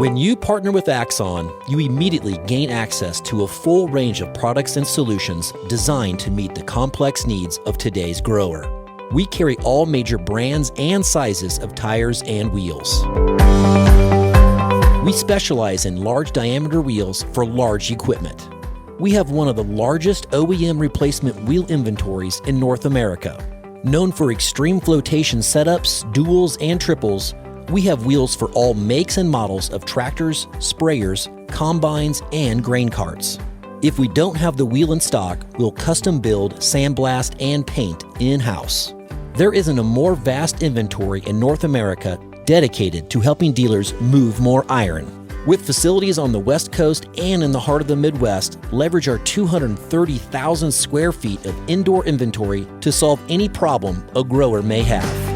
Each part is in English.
When you partner with Axon, you immediately gain access to a full range of products and solutions designed to meet the complex needs of today's grower. We carry all major brands and sizes of tires and wheels. We specialize in large diameter wheels for large equipment. We have one of the largest OEM replacement wheel inventories in North America. Known for extreme flotation setups, duals, and triples, we have wheels for all makes and models of tractors, sprayers, combines, and grain carts. If we don't have the wheel in stock, we'll custom build, sandblast, and paint in-house. There isn't a more vast inventory in North America dedicated to helping dealers move more iron. With facilities on the West Coast and in the heart of the Midwest, leverage our 230,000 square feet of indoor inventory to solve any problem a grower may have.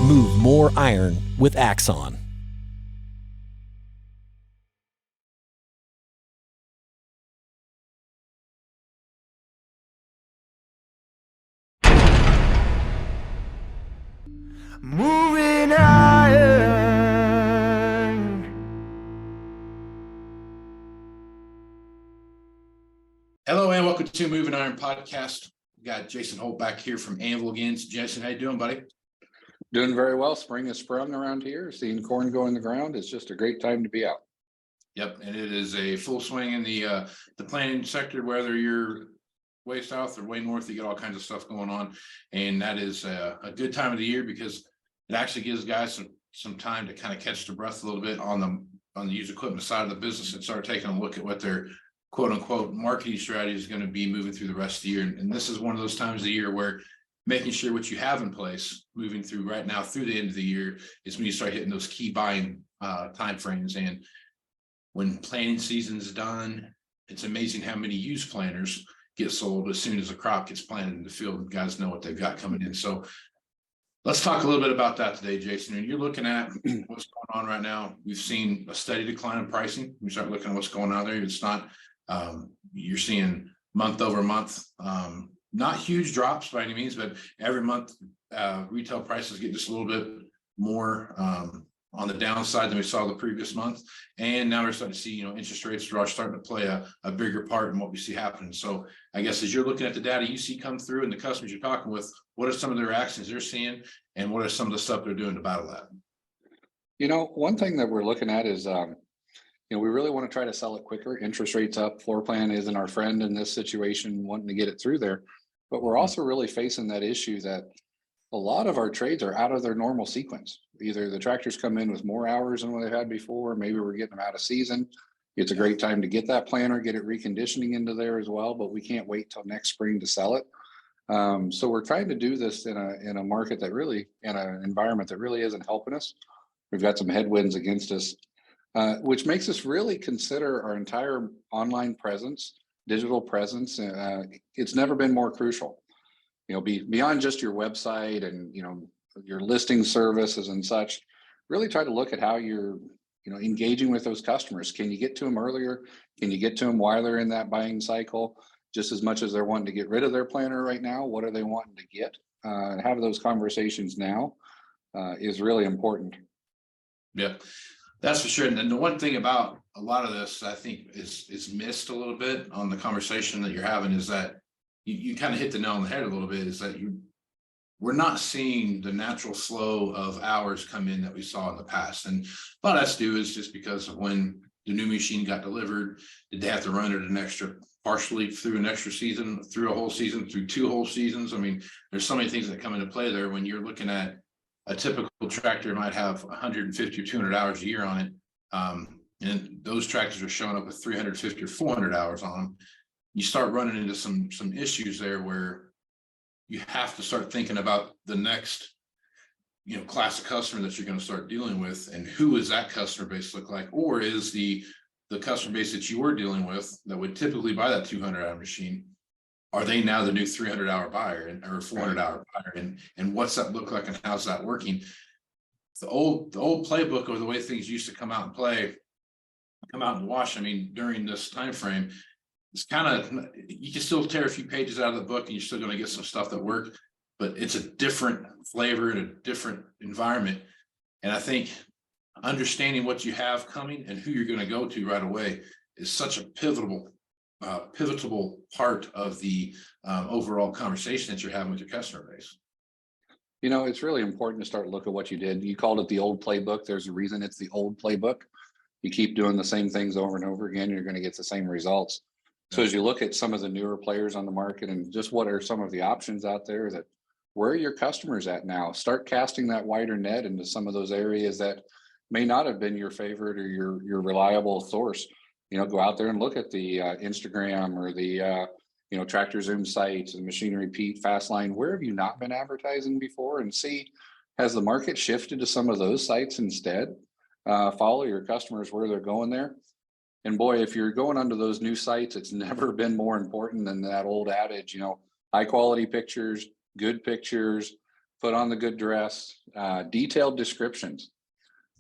Move more iron with Axon. Moving iron. Hello and welcome to Moving Iron Podcast. We got Jason Holt back here from Anvil again. Jason, how you doing, buddy? Doing very well. Spring has sprung around here. Seeing corn go in the ground is just a great time to be out. Yep, and it is a full swing in the planting sector. Whether you're way south or way north, you get all kinds of stuff going on, and that is a good time of the year because it actually gives guys some time to kind of catch their breath a little bit on the used equipment side of the business and start taking a look at what their quote unquote marketing strategy is going to be moving through the rest of the year. And this is one of those times of the year where making sure what you have in place moving through right now through the end of the year is when you start hitting those key buying time frames. And when planting season is done, it's amazing how many used planters get sold as soon as a crop gets planted in the field and guys know what they've got coming in. So let's talk a little bit about that today, Jason. And you're looking at what's going on right now. We've seen a steady decline in pricing. We start looking at what's going on there. It's not, you're seeing month over month, not huge drops by any means, but every month retail prices get just a little bit more on the downside than we saw the previous month. And now we're starting to see, interest rates are starting to play a bigger part in what we see happening. So I guess as you're looking at the data you see come through and the customers you're talking with, what are some of their actions they're seeing and what are some of the stuff they're doing to battle that? One thing that we're looking at is, we really want to try to sell it quicker. Interest rates up, floor plan isn't our friend in this situation, wanting to get it through there. But we're also really facing that issue that a lot of our trades are out of their normal sequence. Either the tractors come in with more hours than what they've had before, maybe we're getting them out of season. It's a great time to get that planter, get it reconditioning into there as well, but we can't wait till next spring to sell it. So we're trying to do this in a market that really, in an environment that really isn't helping us. We've got some headwinds against us, which makes us really consider our entire online presence, digital presence. It's never been more crucial. Beyond just your website and your listing services and such, really try to look at how you're engaging with those customers. Can you get to them earlier? Can you get to them while they're in that buying cycle? Just as much as they're wanting to get rid of their planter right now, what are they wanting to get? Have those conversations now is really important. Yeah, that's for sure. And the one thing about a lot of this, I think, is missed a little bit on the conversation that you're having is that you kind of hit the nail on the head a little bit, is that we're not seeing the natural flow of hours come in that we saw in the past. And a lot of that's due is just because of when the new machine got delivered, did they have to run it partially through an extra season, through a whole season, through 2 whole seasons? I mean, there's so many things that come into play there when you're looking at a typical tractor might have 150 or 200 hours a year on it. And those tractors are showing up with 350 or 400 hours on them. You start running into some issues there where you have to start thinking about the next, class of customer that you're going to start dealing with, and who is that customer base look like, or is the customer base that you were dealing with that would typically buy that 200-hour machine, are they now the new 300-hour buyer or 400-hour buyer, and what's that look like and how's that working? The old playbook of the way things used to come out and wash. I mean, during this time frame, it's kind of, you can still tear a few pages out of the book and you're still going to get some stuff that work, but it's a different flavor and a different environment. And I think understanding what you have coming and who you're going to go to right away is such a pivotal part of the overall conversation that you're having with your customer base. You know, it's really important to start looking at what you did. You called it the old playbook. There's a reason it's the old playbook. You keep doing the same things over and over again, you're going to get the same results. So as you look at some of the newer players on the market and just what are some of the options out there, that where are your customers at now? Start casting that wider net into some of those areas that may not have been your favorite or your reliable source. You know, go out there and look at the Instagram or the Tractor Zoom sites and Machinery Pete, Fastline. Where have you not been advertising before? And see, has the market shifted to some of those sites instead? Follow your customers where they're going there. And boy, if you're going onto those new sites, it's never been more important than that old adage, you know, high quality pictures, good pictures, put on the good dress, detailed descriptions.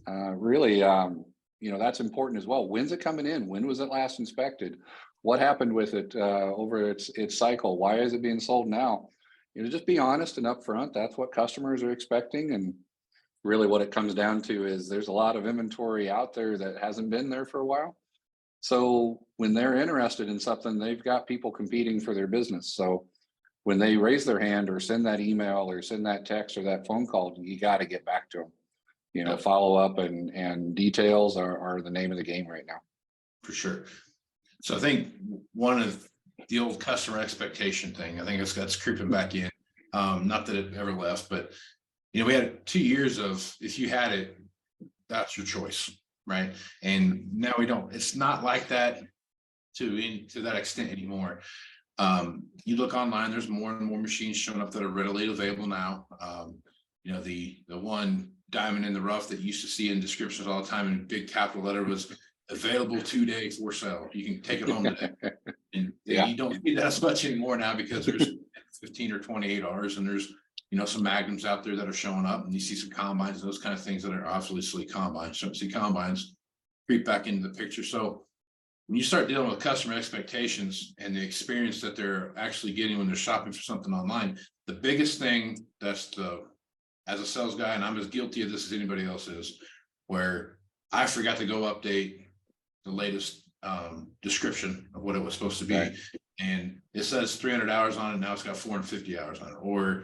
Really, that's important as well. When's it coming in? When was it last inspected? What happened with it over its cycle? Why is it being sold now? You know, just be honest and upfront. That's what customers are expecting. And really what it comes down to is there's a lot of inventory out there that hasn't been there for a while. So when they're interested in something, they've got people competing for their business. So when they raise their hand or send that email or send that text or that phone call, you got to get back to them. You know, follow up and details are the name of the game right now. For sure. So I think one of the old customer expectation thing, I think that's creeping back in. Not that it ever left, but you know, we had 2 years of if you had it, that's your choice, right? And now we don't. It's not like that to that extent anymore. You look online, there's more and more machines showing up that are readily available now. The one diamond in the rough that you used to see in descriptions all the time in big capital letter was available today for sale. You can take it home today. And you don't see that as much anymore now because there's 15 or 28 hours and there's some magnums out there that are showing up, and you see some combines and those kind of things that are obviously combines. So see combines creep back into the picture. So when you start dealing with customer expectations and the experience that they're actually getting when they're shopping for something online, the biggest thing as a sales guy, and I'm as guilty of this as anybody else is, where I forgot to go update the latest description of what it was supposed to be. Right. And it says 300 hours on it. Now it's got 450 hours on it. Or,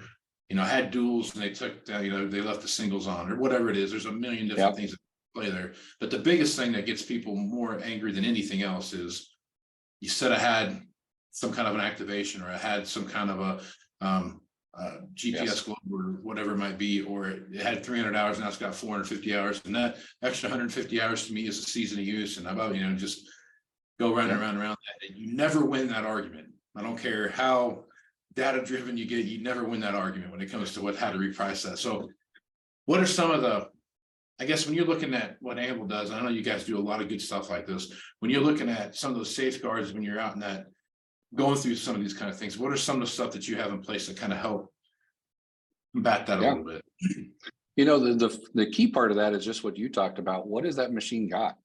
I had duals and they took that, they left the singles on or whatever it is. There's a million different things that play there. But the biggest thing that gets people more angry than anything else is you said I had some kind of an activation, or I had some kind of a GPS globe or whatever it might be, or it had 300 hours, now it's got 450 hours, and that extra 150 hours to me is a season of use, and about just go round and round and round that. And you never win that argument. I don't care how data driven you get, you never win that argument when it comes to how to reprice that. So what are some of the, I guess when you're looking at what Anvil does, I know you guys do a lot of good stuff like this, when you're looking at some of those safeguards when you're out in that going through some of these kind of things, what are some of the stuff that you have in place that kind of help combat that a little bit? The key part of that is just what you talked about. What has that machine got?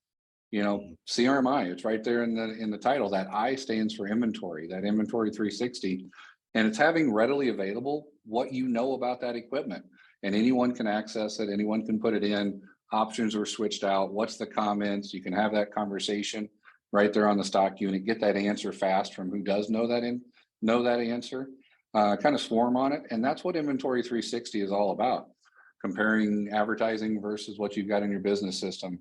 CRMI, it's right there in the title. That I stands for inventory, that inventory 360, and it's having readily available what about that equipment, and anyone can access it. Anyone can put it in. Options were switched out. What's the comments? You can have that conversation right there on the stock unit. Get that answer fast from who does know that answer. Kind of swarm on it, and that's what inventory 360 is all about. Comparing advertising versus what you've got in your business system.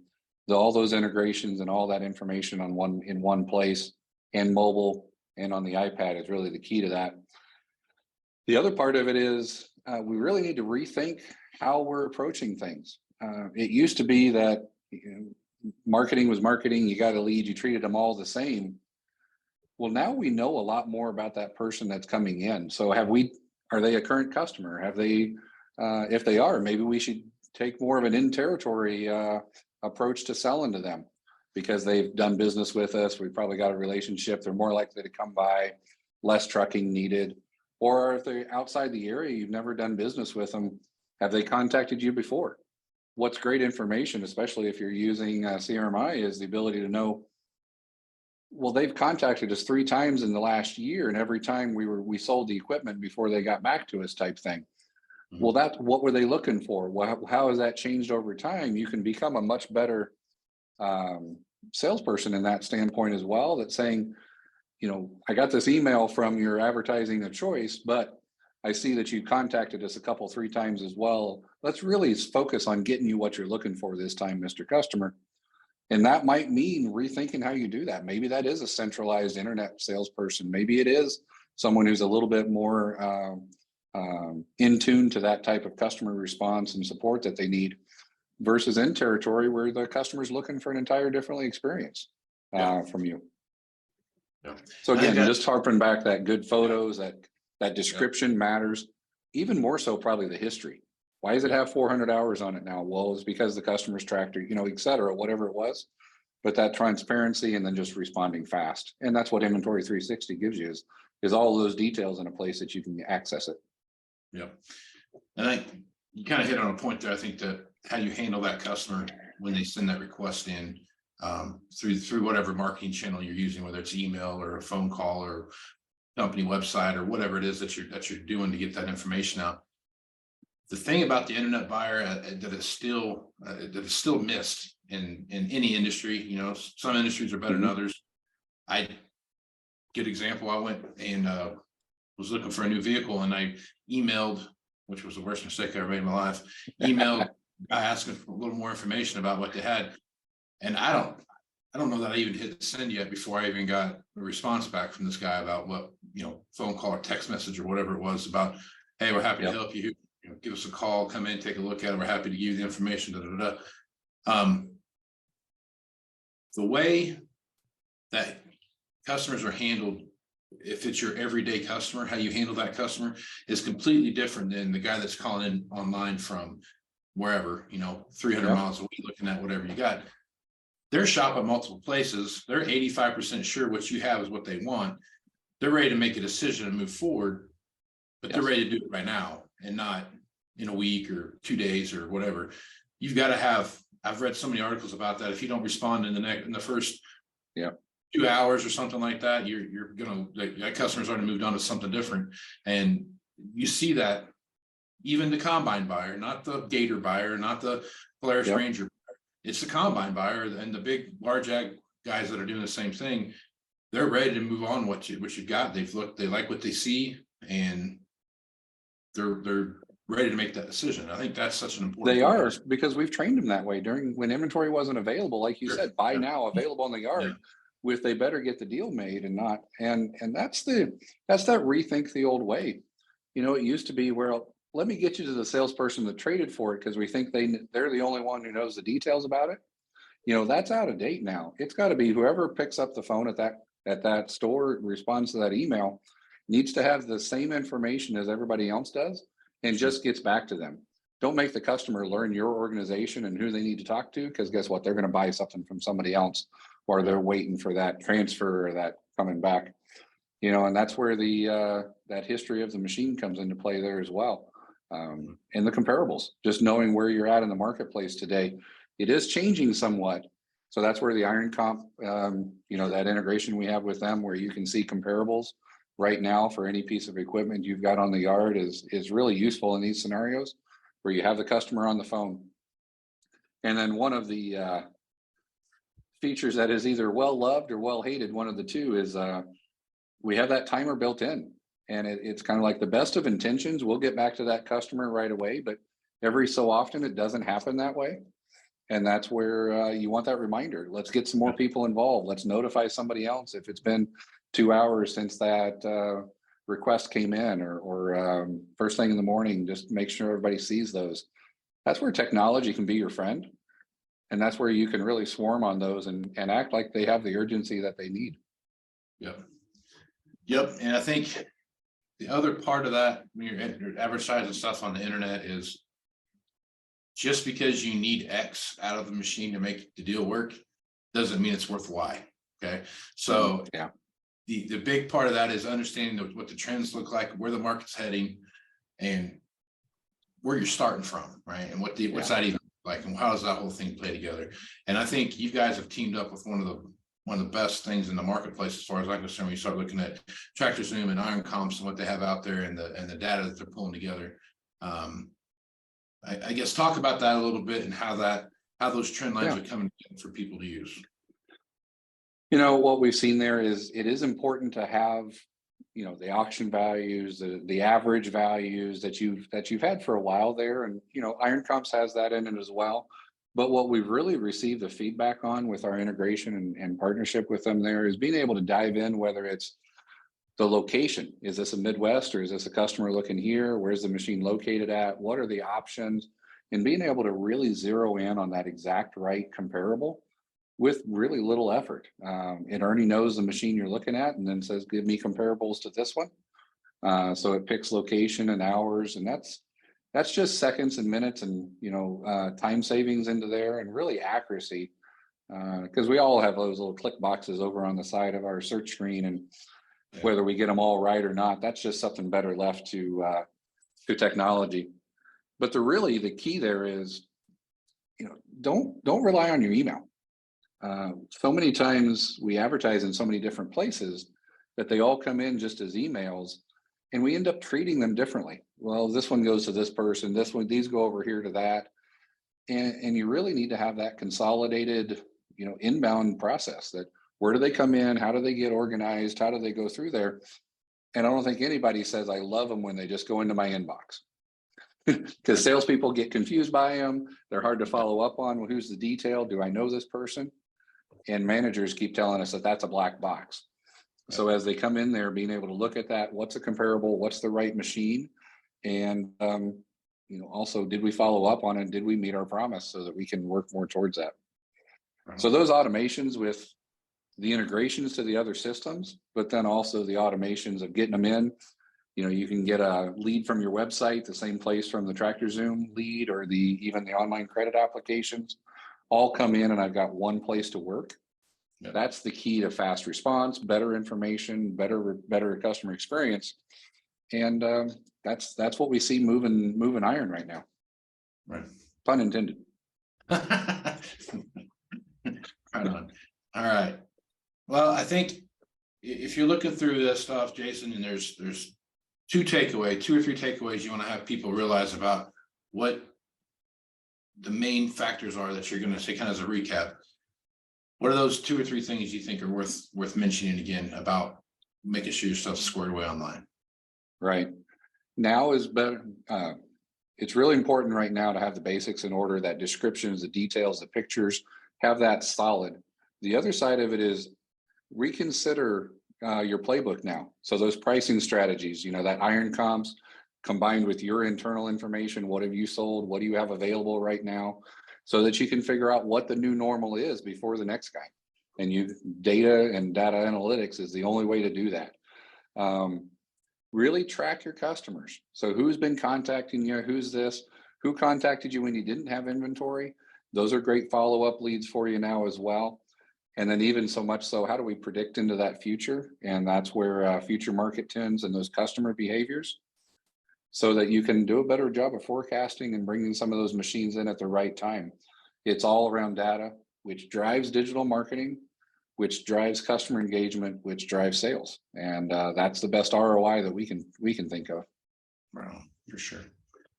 All those integrations and all that information in one place, and mobile and on the iPad is really the key to that. The other part of it is we really need to rethink how we're approaching things. It used to be that marketing was marketing. You got a lead, you treated them all the same. Well, now we know a lot more about that person that's coming in. So are they a current customer? Have they, if they are, maybe we should take more of an in-territory approach to selling to them because they've done business with us. We've probably got a relationship. They're more likely to come by, less trucking needed. Or if they're outside the area, you've never done business with them, have they contacted you before? What's great information, especially if you're using CRMI, is the ability to know, well, they've contacted us 3 times in the last year, and every time we sold the equipment before they got back to us type thing. Well, that's what were they looking for? How has that changed over time? You can become a much better salesperson in that standpoint as well. That's saying, I got this email from your advertising of choice, but I see that you contacted us 3 times as well. Let's really focus on getting you what you're looking for this time, Mr. Customer. And that might mean rethinking how you do that. Maybe that is a centralized internet salesperson. Maybe it is someone who's a little bit more in tune to that type of customer response and support that they need, versus in territory where the customer's looking for an entire different experience from you. Yeah. So again, just harping back, that good photos, that description matters, even more so probably the history. Why does it have 400 hours on it now? Well, it's because the customer's tractor, et cetera, whatever it was. But that transparency and then just responding fast. And that's what Inventory 360 gives you is all those details in a place that you can access it. Yeah. And you kind of hit on a point there. I think that how you handle that customer when they send that request in through whatever marketing channel you're using, whether it's email or a phone call or company website or whatever it is that you're doing to get that information out. The thing about the internet buyer that is still missed in any industry, some industries are better than others. Good example. I went and was looking for a new vehicle, and I emailed, which was the worst mistake I ever made in my life. Emailed guy asking for a little more information about what they had, and I don't know that I even hit send yet before I even got a response back from this guy about what phone call or text message or whatever it was about. Hey, we're happy to help you. Give us a call, come in, take a look at it. We're happy to give you the information. The way that customers are handled, if it's your everyday customer, how you handle that customer is completely different than the guy that's calling in online from wherever, 300 miles away, looking at whatever you got. They're shopping multiple places. They're 85% sure what you have is what they want. They're ready to make a decision and move forward, but they're ready to do it right now and not in a week or 2 days or whatever. You've got to have, I've read so many articles about that. If you don't respond in the first 2 hours or something like that, you're gonna, that customer's already moved on to something different. And you see that even the combine buyer, not the Gator buyer, not the Polaris Ranger buyer, it's the combine buyer and the big large ag guys that are doing the same thing. They're ready to move on what you got. They like what they see, and they're ready to make that decision. I think that's such an important. They are, because we've trained them that way when inventory wasn't available, like you said, buy now, available in the yard. With they better get the deal made and not, and that's that rethink the old way. It used to be where, let me get you to the salesperson that traded for it because we think they're the only one who knows the details about it. That's out of date now. It's got to be whoever picks up the phone at that store, responds to that email, needs to have the same information as everybody else does and just gets back to them. Don't make the customer learn your organization and who they need to talk to, because guess what? They're going to buy something from somebody else, or they're waiting for that transfer or that coming back. And that's where that history of the machine comes into play there as well. And the comparables, just knowing where you're at in the marketplace today. It is changing somewhat. So that's where the IronComp, that integration we have with them, where you can see comparables right now for any piece of equipment you've got on the yard is really useful in these scenarios where you have the customer on the phone. And then one of the features that is either well loved or well hated, one of the two, is we have that timer built in, and it's kind of like the best of intentions. We'll get back to that customer right away, but every so often it doesn't happen that way. And that's where you want that reminder. Let's get some more people involved. Let's notify somebody else if it's been 2 hours since that request came in, or first thing in the morning. Just make sure everybody sees those. That's where technology can be your friend. And that's where you can really swarm on those and act like they have the urgency that they need. Yep. And I think the other part of that, when you're advertising stuff on the internet, is just because you need X out of the machine to make the deal work doesn't mean it's worth Y. Okay. So the big part of that is understanding what the trends look like, where the market's heading, and where you're starting from, right? And what's that even like, and how does that whole thing play together? And I think you guys have teamed up with one of the best things in the marketplace, as far as I'm concerned, when you start looking at Tractor Zoom and IronComps and what they have out there, and the data that they're pulling together. I guess talk about that a little bit and how those trend lines are coming in for people to use. What we've seen there is it is important to have, the auction values, the average values that you've had for a while there. And, Iron Comps has that in it as well. But what we've really received the feedback on with our integration and partnership with them there is being able to dive in, whether it's the location. Is this a Midwest or is this a customer looking here? Where's the machine located at? What are the options? And being able to really zero in on that exact right comparable with really little effort. It already knows the machine you're looking at and then says, give me comparables to this one. So it picks location and hours, and that's just seconds and minutes and, time savings into there, and really accuracy. Because we all have those little click boxes over on the side of our search screen, and whether we get them all right or not, that's just something better left to technology. But the key there is, don't rely on your email. So many times we advertise in so many different places that they all come in just as emails, and we end up treating them differently. Well, this one goes to this person, these go over here to that. And you really need to have that consolidated, inbound process. That where do they come in? How do they get organized? How do they go through there? And I don't think anybody says I love them when they just go into my inbox. Because salespeople get confused by them. They're hard to follow up on. Well, who's the detail? Do I know this person? And managers keep telling us that that's a black box. So as they come in there, being able to look at that, what's a comparable, what's the right machine? And, also, did we follow up on it? Did we meet our promise so that we can work more towards that? Right. So those automations with the integrations to the other systems, but then also the automations of getting them in. You can get a lead from your website, the same place from the Tractor Zoom lead, or even the online credit applications, all come in, and I've got one place to work. Yeah. That's the key to fast response, better information, better customer experience, and that's what we see moving iron right now. Right. Pun intended. Right on. All right. Well, I think if you're looking through this stuff, Jason, and there's two or three takeaways you want to have people realize about what the main factors are that you're going to say, kind of as a recap. What are those 2 or 3 things you think are worth mentioning again about making sure your stuff's squared away online? Right. Now is better. It's really important right now to have the basics in order, that descriptions, the details, the pictures, have that solid. The other side of it is reconsider your playbook now. So those pricing strategies, that Iron Comps combined with your internal information, what have you sold? What do you have available right now? So that you can figure out what the new normal is before the next guy. And data analytics is the only way to do that. Really track your customers. So who's been contacting you? Who's this? Who contacted you when you didn't have inventory? Those are great follow-up leads for you now as well. And then even so much so, how do we predict into that future? And that's where future market trends and those customer behaviors, so that you can do a better job of forecasting and bringing some of those machines in at the right time. It's all around data, which drives digital marketing, which drives customer engagement, which drives sales. And that's the best ROI that we can think of. Wow, for sure.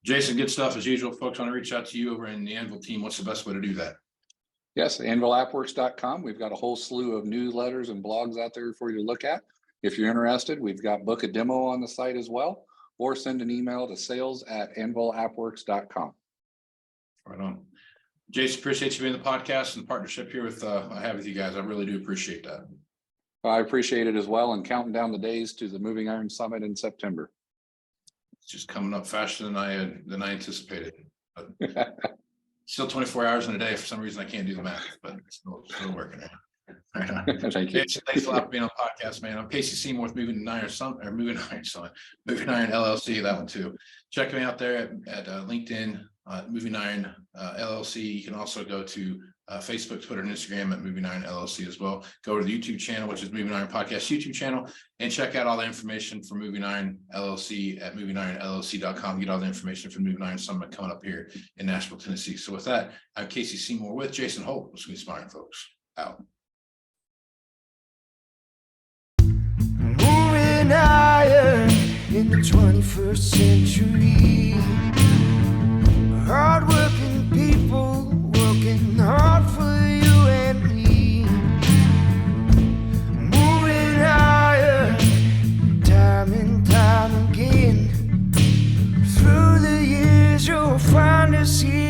Jason, good stuff as usual. Folks want to reach out to you over in the Anvil team. What's the best way to do that? Yes, AnvilAppWorks.com. We've got a whole slew of newsletters and blogs out there for you to look at. If you're interested, we've got book a demo on the site as well, or send an email to sales@AnvilAppWorks.com. Right on. Jason, appreciate you being the podcast and the partnership here I have with you guys. I really do appreciate that. I appreciate it as well, and counting down the days to the Moving Iron Summit in September. It's just coming up faster than I anticipated. But still 24 hours in a day. For some reason, I can't do the math, but still working it. Right on. Thank you. Jason, thanks a lot for being on the podcast, man. I'm Casey Seymour with Moving Iron LLC, that one too. Check me out there at LinkedIn, Moving Iron LLC. You can also go to Facebook, Twitter, and Instagram at Moving Iron LLC as well. Go to the YouTube channel, which is Moving Iron Podcast YouTube channel, and check out all the information for Moving Iron LLC at MovingIronLLC.com. Get all the information for Moving Iron Summit coming up here in Nashville, Tennessee. So with that, I'm Casey Seymour with Jason Holt. Let's be inspiring, folks. Out. Moving iron in the 21st century. Hard-working people working hard for you and me. Moving higher, time and time again. Through the years you'll find us here.